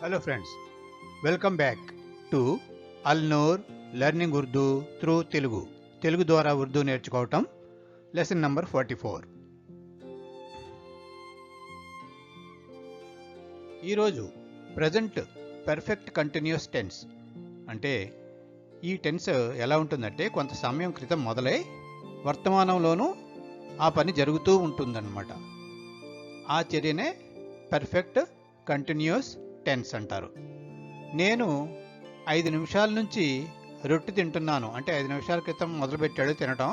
Hello friends, welcome back to Al-Noor Learning Urdu through Telugu. Telugu ద్వారా ఉర్దూ నేర్చుకోవటం lesson number 44. ఈరోజు present perfect continuous tense అంటే ఈ tense ఎలా ఉంటుందంటే కొంత సమయం క్రితం మొదలై వర్తమానంలోనూ ఆ పని జరుగుతూ ఉంటుందన్నమాట. ఆ చర్యనే పర్ఫెక్ట్ కంటిన్యూస్ టెన్స్ అంటారు. నేను 5 నిమిషాల నుంచి రొట్టె తింటున్నాను అంటే 5 నిమిషాల క్రితం మొదలుపెట్టాడు తినటం,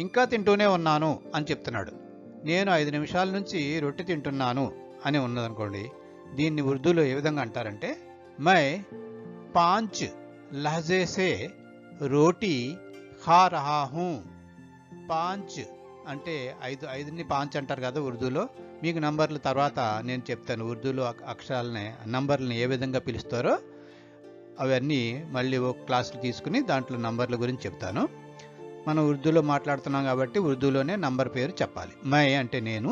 ఇంకా తింటూనే ఉన్నాను అని చెప్తున్నాడు. నేను 5 నిమిషాల నుంచి రొట్టె తింటున్నాను అని ఉన్నదనుకోండి, దీన్ని ఉర్దూలో ఏ విధంగా అంటారంటే మై 5 లహజే సే రోటీ ఖా రహా హూ. 5 అంటే 5ని 5 అంటారు కదా ఉర్దూలో. మీకు నంబర్ల తర్వాత నేను చెప్తాను ఉర్దూలో అక్షరాలని నంబర్లను ఏ విధంగా పిలుస్తారో అవన్నీ మళ్ళీ ఒక క్లాసులు తీసుకుని దాంట్లో నంబర్ల గురించి చెప్తాను. మనం ఉర్దూలో మాట్లాడుతున్నాం కాబట్టి ఉర్దూలోనే నంబర్ పేరు చెప్పాలి. మై అంటే నేను,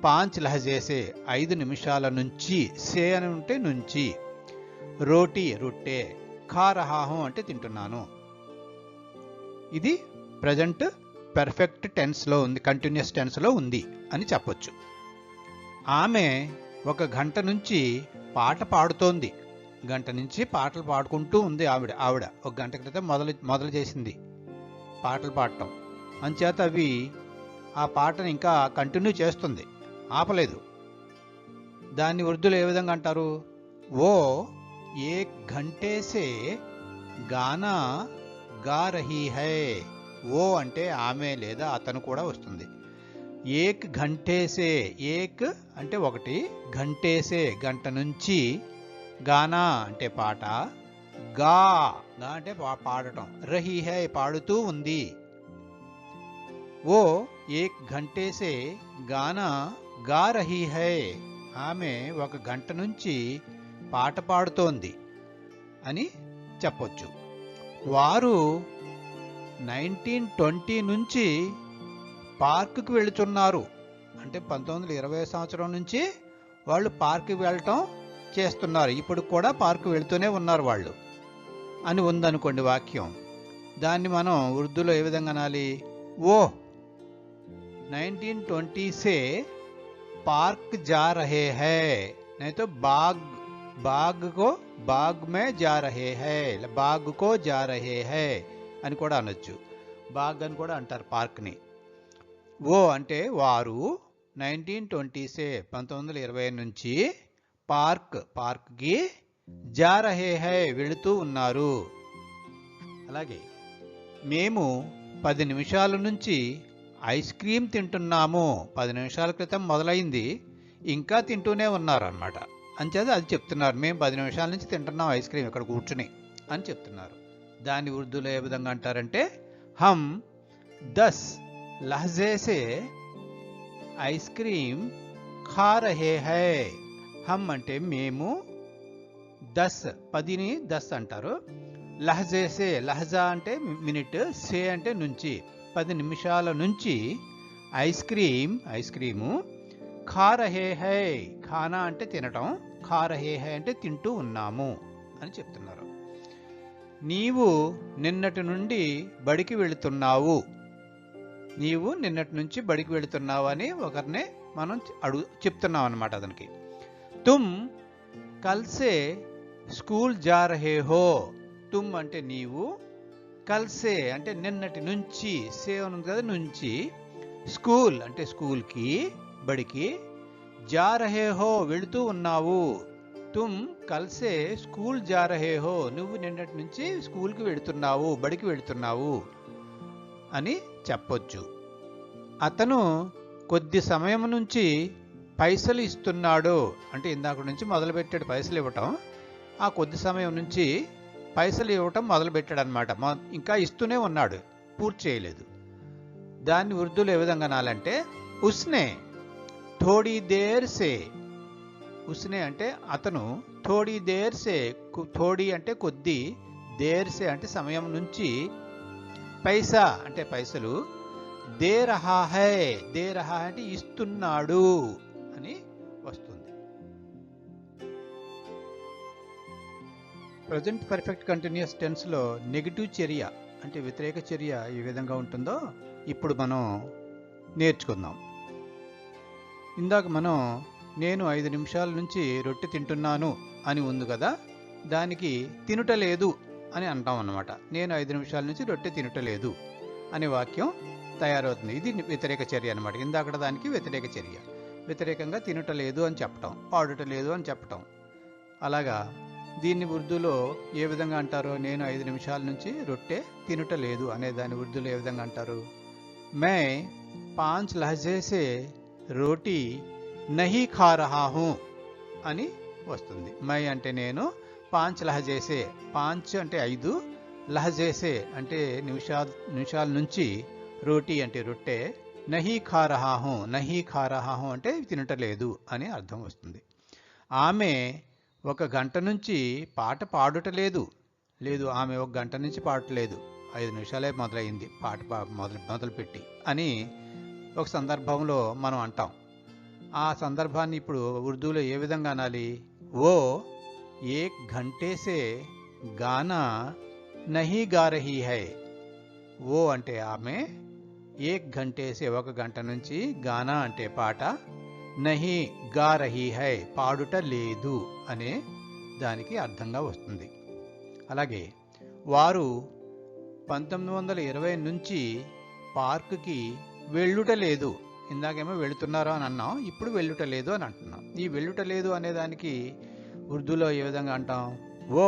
5 లహజేసే 5 నిమిషాల నుంచి, సే అని ఉంటే నుంచి, రోటీ రొట్టె, ఖా రహాహు అంటే తింటున్నాను. ఇది ప్రజెంట్ పర్ఫెక్ట్ టెన్స్లో ఉంది, కంటిన్యూస్ టెన్స్లో ఉంది అని చెప్పొచ్చు. ఆమె 1 గంట నుంచి పాట పాడుతోంది. గంట నుంచి పాటలు పాడుకుంటూ ఉంది ఆవిడ 1 గంట క్రితం మొదలు చేసింది పాటలు పాడటం. అంచేత అవి ఆ పాటను ఇంకా కంటిన్యూ చేస్తుంది, ఆపలేదు. దాన్ని ఉర్దూలో ఏ విధంగా అంటారు? ఓ 1 ఘంటే సే గానా గా రహీ హై. ఓ అంటే ఆమె లేదా అతను కూడా వస్తుంది. 1 ఘంటే సే, 1 అంటే 1, ఘంటే సే గంట నుంచి, గానా అంటే పాట, గా గా అంటే పాడటం, రహీ హై పాడుతూ ఉంది. ఓ 1 ఘంటే సే గానా గా రహీ హై. ఆమె 1 గంట నుంచి పాట పాడుతోంది అని చెప్పొచ్చు. వారు 1920 నుంచి పార్కుకు వెళుతున్నారు అంటే 1920 సంవత్సరం నుంచి వాళ్ళు పార్కుకి వెళ్ళటం చేస్తున్నారు. ఇప్పుడు కూడా పార్కు వెళుతూనే ఉన్నారు వాళ్ళు అని ఉందనుకోండి వాక్యం. దాన్ని మనం ఉర్దూలో ఏ విధంగా అనాలి? ఓ 1920 से पार्क जा रहे हैं, नहीं तो बाग को बाग में जा रहे हैं, बाग को जा रहे हैं అని కూడా అనొచ్చు. బాగ్ అని కూడా అంటారు పార్క్ని. ఓ అంటే వారు 1920 సే 1920 నుంచి పార్క్కి జా రహే హై వెళుతూ ఉన్నారు. అలాగే మేము 10 నిమిషాల నుంచి ఐస్ క్రీమ్ తింటున్నాము. 10 నిమిషాల క్రితం మొదలైంది, ఇంకా తింటూనే ఉన్నారు అన్నమాట. అంచేది అది చెప్తున్నారు, మేము 10 నిమిషాల నుంచి తింటున్నాం ఐస్ క్రీమ్ ఇక్కడ కూర్చుని అని చెప్తున్నారు. దాన్ని ఉర్దూలో ఏ విధంగా అంటారంటే హమ్ 10 లహజే సే ఐస్ క్రీమ్ ఖా రహే హై. హమ్ అంటే మేము, 10ని 10 అంటారు. లహజే సే, లహజా అంటే మినిట్, సే అంటే నుంచి, 10 నిమిషాల నుంచి ఐస్ క్రీము, ఖా రహే హై, ఖానా అంటే తినటం, ఖా రహే హై అంటే తింటూ ఉన్నాము అని చెప్తున్నారు. నీవు నిన్నటి నుండి బడికి వెళుతున్నావు. నీవు నిన్నటి నుంచి బడికి వెళుతున్నావు అని ఒకరిని మనం చెప్తున్నాం అన్నమాట అతనికి. తుమ్ కల్ సే స్కూల్ జా రహే హో. తుమ్ అంటే నీవు, కల్ సే అంటే నిన్నటి నుంచి, సే ఉంది కదా నుంచి, స్కూల్ అంటే స్కూల్కి బడికి, జా రహే హో వెళుతూ ఉన్నావు. తుమ్ కల్ సే స్కూల్ జా రహే హో, నువ్వు నిన్నటి నుంచి స్కూల్కి వెళుతున్నావు, బడికి వెళుతున్నావు అని చెప్పొచ్చు. అతను కొద్ది సమయం నుంచి పైసలు ఇస్తున్నాడు అంటే ఇందాక నుంచి మొదలుపెట్టాడు పైసలు ఇవ్వటం, ఆ కొద్ది సమయం నుంచి పైసలు ఇవ్వటం మొదలుపెట్టాడు అనమాట. ఇంకా ఇస్తూనే ఉన్నాడు, పూర్తి చేయలేదు. దాన్ని ఉర్దూలో ఏ విధంగా అనాలంటే ఉస్నే థోడీ దేర్ సే. ఉస్నే అంటే అతను, థోడీ దేర్ సే, థోడీ అంటే కొద్ది, దేర్ సే అంటే సమయం నుంచి, పైసా అంటే పైసలు, దే రహా హై, దే రహా అంటే ఇస్తున్నాడు అని వస్తుంది. ప్రజెంట్ పర్ఫెక్ట్ కంటిన్యూస్ టెన్స్లో నెగిటివ్ చర్య అంటే వ్యతిరేక చర్య ఏ విధంగా ఉంటుందో ఇప్పుడు మనం నేర్చుకుందాం. ఇందాక మనం నేను 5 నిమిషాల నుంచి రొట్టె తింటున్నాను అని ఉంది కదా, దానికి తినుటలేదు అని అంటాం అన్నమాట. నేను 5 నిమిషాల నుంచి రొట్టె తినుటలేదు అనే వాక్యం తయారవుతుంది. ఇది వ్యతిరేక చర్య అనమాట. ఇందాక దానికి వ్యతిరేక చర్య. వ్యతిరేకంగా తినుటలేదు అని చెప్పటం, పాడుటలేదు అని చెప్పటం. అలాగా దీన్ని ఉర్దూలో ఏ విధంగా అంటారో, నేను 5 నిమిషాల నుంచి రొట్టె తినుటలేదు అనే దాన్ని ఉర్దూలో ఏ విధంగా అంటారు? मैं 5 लहजे से రోటీ నహీ ఖా రహా హూ అని వస్తుంది. మై అంటే నేను, 5 లహజేసే, 5 అంటే 5, లహజేసే అంటే నిమిషాల నుంచి, రోటీ అంటే రొట్టె, నహీ ఖా రహా హూ, నహీ ఖా రహా హూ అంటే తినటలేదు అని అర్థం వస్తుంది. ఆమె 1 గంట నుంచి పాట పాడుటలేదు. లేదు, ఆమె 1 గంట నుంచి పాడట్లేదు, 5 నిమిషాలే మొదలైంది పాట మొదలుపెట్టి అని ఒక సందర్భంలో మనం అంటాం. ఆ సందర్భాన్ని ఇప్పుడు ఉర్దూలో ఏ విధంగా అనాలి? ఓ 1 घंटे से गाना नहीं गा रही है. ఓ అంటే ఆమె, 1 घंटे से 1 గంట నుంచి, గానా అంటే పాట, నహీ గా రహీ హై పాడుట లేదు అనే దానికి అర్థంగా వస్తుంది. అలాగే వారు 1920 నుంచి పార్కుకి వెళ్ళుట లేదు. ఇందాకేమో వెళుతున్నారు అని అన్నాం, ఇప్పుడు వెళ్ళుట లేదు అని అంటున్నాం. ఈ వెళ్ళుట లేదు అనే దానికి ఉర్దూలో ఏ విధంగా అంటాం? ఓ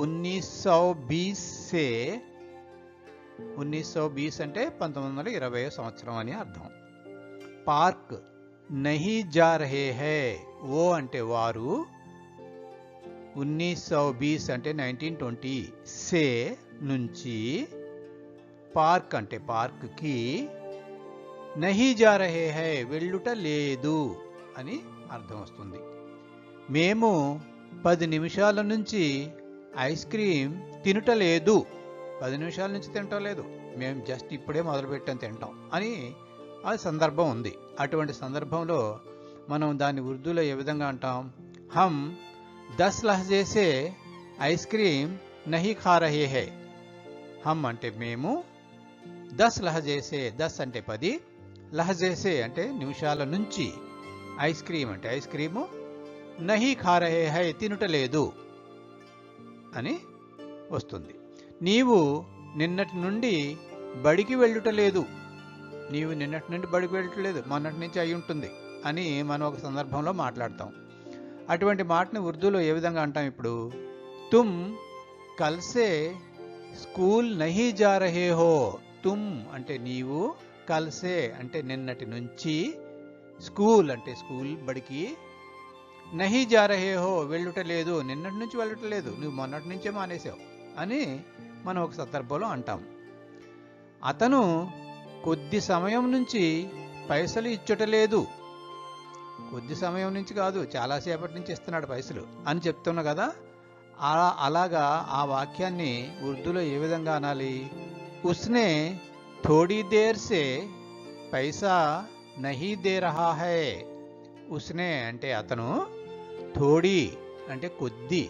1920 సే, 1920 అంటే 1920 సంవత్సరం అని అర్థం. పార్క్ నహీ జా రహే హై, ఓ అంటే వారు, 1920 అంటే 1920, సే నుంచి, పార్క్ అంటే పార్క్కి, నహీ జా రహే హై వెళ్ళుట లేదు అని అర్థం వస్తుంది. మేము 10 నిమిషాల నుంచి ఐస్ క్రీమ్ తినటలేదు. 10 నిమిషాల నుంచి తినటలేదు, మేము జస్ట్ ఇప్పుడే మొదలుపెట్టాం తింటాం అని ఆ సందర్భం ఉంది. అటువంటి సందర్భంలో మనం దాన్ని ఉర్దూలో ఏ విధంగా అంటాం? హమ్ 10 లహజే సే ఐస్ క్రీమ్ నహీ ఖా రహే హై. హమ్ అంటే మేము, 10 లహజే సే, 10 అంటే 10, లహజే సే అంటే నిమిషాల నుంచి, ఐస్ క్రీమ్ అంటే ఐస్ క్రీము, నహీ ఖా రహే హై తినుటలేదు అని వస్తుంది. నీవు నిన్నటి నుండి బడికి వెళ్ళుటలేదు. నీవు నిన్నటి నుండి బడికి వెళ్ళట్లేదు, మొన్నటి నుంచి అయి ఉంటుంది అని మనం ఒక సందర్భంలో మాట్లాడతాం. అటువంటి మాటని ఉర్దూలో ఏ విధంగా అంటాం ఇప్పుడు? తుమ్ కల్సే స్కూల్ నహీ జా రహే హో. తుమ్ అంటే నీవు, కల్సే అంటే నిన్నటి నుంచి, స్కూల్ అంటే స్కూల్ బడికి, నహీ జా రహే హో వెళ్ళుటలేదు, నిన్నటి నుంచి వెళ్ళటలేదు, నువ్వు మొన్నటి నుంచే మానేసావు అని మనం ఒక సందర్భంలో అంటాం. అతను కొద్ది సమయం నుంచి పైసలు ఇచ్చుటలేదు. కొద్ది సమయం నుంచి కాదు, చాలాసేపటి నుంచి ఇస్తున్నాడు పైసలు అని చెప్తున్నా కదా. అలాగా ఆ వాక్యాన్ని ఉర్దూలో ఏ విధంగా అనాలి? ఉస్నే థోడీ దేర్ సే పైసా నహీ దే రహా హై. ఉస్నే అంటే అతను, థోడీ అంటే కొద్ది,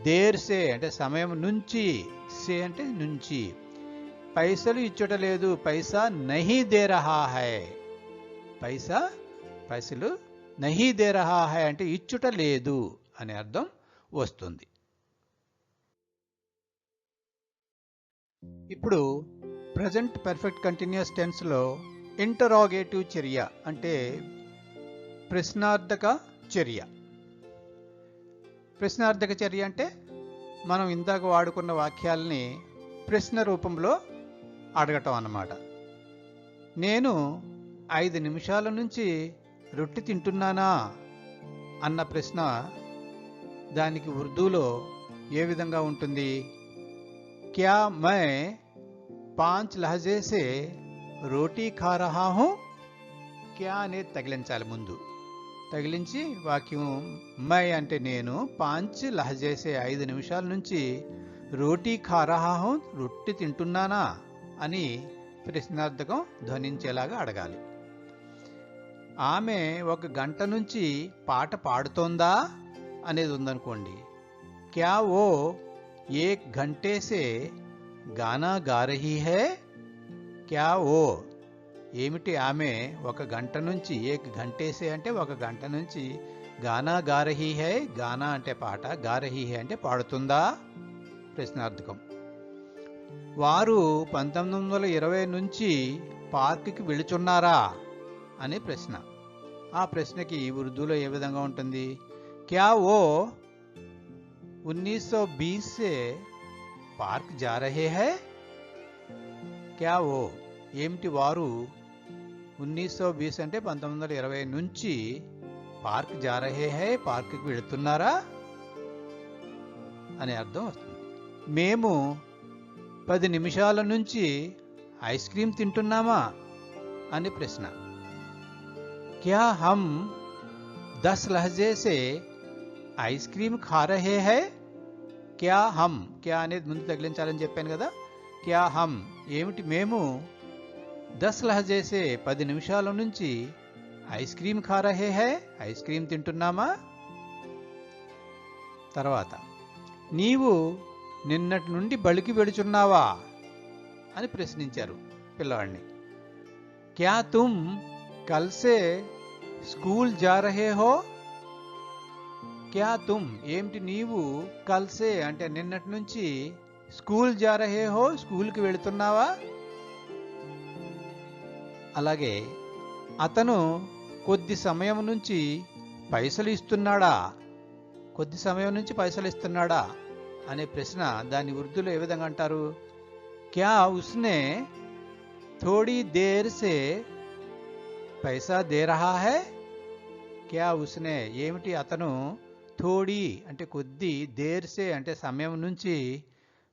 దేర్ సే అంటే సమయం నుంచి, సే అంటే నుంచి, పైసలు ఇచ్చుటలేదు, పైసా నహీ దే రహా హై. పైసలు నహీ దే రహా హై అంటే ఇచ్చుట లేదు అనే అర్థం వస్తుంది. ఇప్పుడు ప్రజెంట్ పర్ఫెక్ట్ కంటిన్యూస్ టెన్స్లో ఇంటరాగేటివ్ చర్య అంటే ప్రశ్నార్థక చర్య. ప్రశ్నార్థక చర్య అంటే మనం ఇందాక వాడుకున్న వాక్యాలని ప్రశ్న రూపంలో అడగటం అన్నమాట. నేను 5 నిమిషాల నుంచి రొట్టె తింటున్నానా అన్న ప్రశ్న దానికి ఉర్దూలో ఏ విధంగా ఉంటుంది? క్యా మై 5 లహజే సే రోటీ ఖా రహా హూ. క్యా అనేది తగిలించాలి ముందు, తగిలించి వాక్యం మై అంటే నేను, 5 లహజే సే 5 నిమిషాల నుంచి, రోటీ ఖా రహా హూ రొట్టె తింటున్నానా అని ప్రశ్నార్థకం ధ్వనించేలాగా అడగాలి. ఆమె 1 గంట నుంచి పాట పాడుతోందా అనేది ఉందనుకోండి, क्या वो 1 घंटे से गाना गा रही है? क्या वो ఏమిటి ఆమె 1 గంట నుంచి 1 घंटे से అంటే 1 గంట నుంచి గానా గా రహీ హై, గానా అంటే పాట, గా రహీ హై అంటే పాడుతుందా? ప్రశ్నార్థకం. వారు 1920 నుంచి పార్క్కి వెళుచున్నారా అనే ప్రశ్న. ఆ ప్రశ్నకి ఉర్దూలో ఏ విధంగా ఉంటుంది? క్యా ఓ 1920 से పార్క్ जा रहे हैं? క్యా ఓ ఏమిటి వారు 1920 అంటే 1920 నుంచి పార్క్ जा रहे हैं, పార్క్కి వెళుతున్నారా అనే అర్థం వస్తుంది. మేము 10 నిమిషాల నుంచి ఐస్ క్రీమ్ తింటున్నామా అనే ప్రశ్న. क्या हम 10 लहजे से ఐస్ క్రీమ్ ఖా రహే హై? క్యా హమ్, క్యా అనేది ముందు తగిలించాలని చెప్పాను కదా. క్యా హమ్ ఏమిటి మేము 10 లహజే సే 10 నిమిషాల నుంచి ఐస్ క్రీమ్ ఖా రహే హై, ఐస్ క్రీమ్ తింటున్నామా? తర్వాత, నీవు నిన్నటి నుండి బడికి వెళుచున్నావా అని ప్రశ్నించారు పిల్లవాడిని. క్యా తుమ్ కల్ సే స్కూల్ జా రహే హో? క్యా తుమ్ ఏమిటి నీవు కల్ సే అంటే నిన్నటి నుంచి స్కూల్ జా రహే హో, స్కూల్కి వెళుతున్నావా? అలాగే అతను కొద్ది సమయం నుంచి పైసలు ఇస్తున్నాడా, కొద్ది సమయం నుంచి పైసలు ఇస్తున్నాడా అనే ప్రశ్న దాన్ని ఉర్దూలో ఏ విధంగా అంటారు? క్యా ఉస్నే థోడీ దేర్ సే పైసా దే రహా హై? క్యా ఉస్నే ఏమిటి అతను థోడీ అంటే కొద్ది, దేర్ సే అంటే సమయం నుంచి,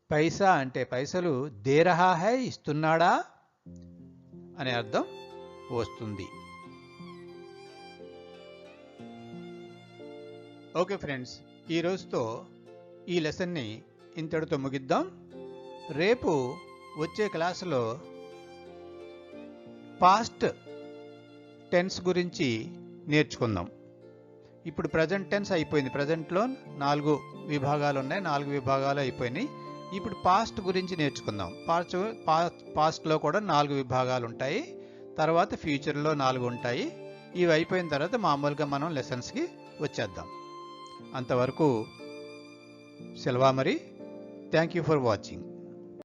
పైసా అంటే పైసలు, దే రహా హై ఇస్తున్నాడా అనే అర్థం వస్తుంది. ఓకే ఫ్రెండ్స్, ఈ రోజుతో ఈ లెసన్ని ఇంతటితో ముగిద్దాం. రేపు వచ్చే క్లాసులో పాస్ట్ టెన్స్ గురించి నేర్చుకుందాం. ఇప్పుడు ప్రజెంట్ టెన్స్ అయిపోయింది. ప్రజెంట్లో 4 విభాగాలు ఉన్నాయి, 4 విభాగాలు అయిపోయినాయి. ఇప్పుడు పాస్ట్ గురించి నేర్చుకుందాం. పాస్ట్లో కూడా 4 విభాగాలు ఉంటాయి. తర్వాత ఫ్యూచర్లో 4 ఉంటాయి. ఇవి అయిపోయిన తర్వాత మామూలుగా మనం లెసన్స్కి వచ్చేద్దాం. అంతవరకు సెలవా మరి. Thank you for watching.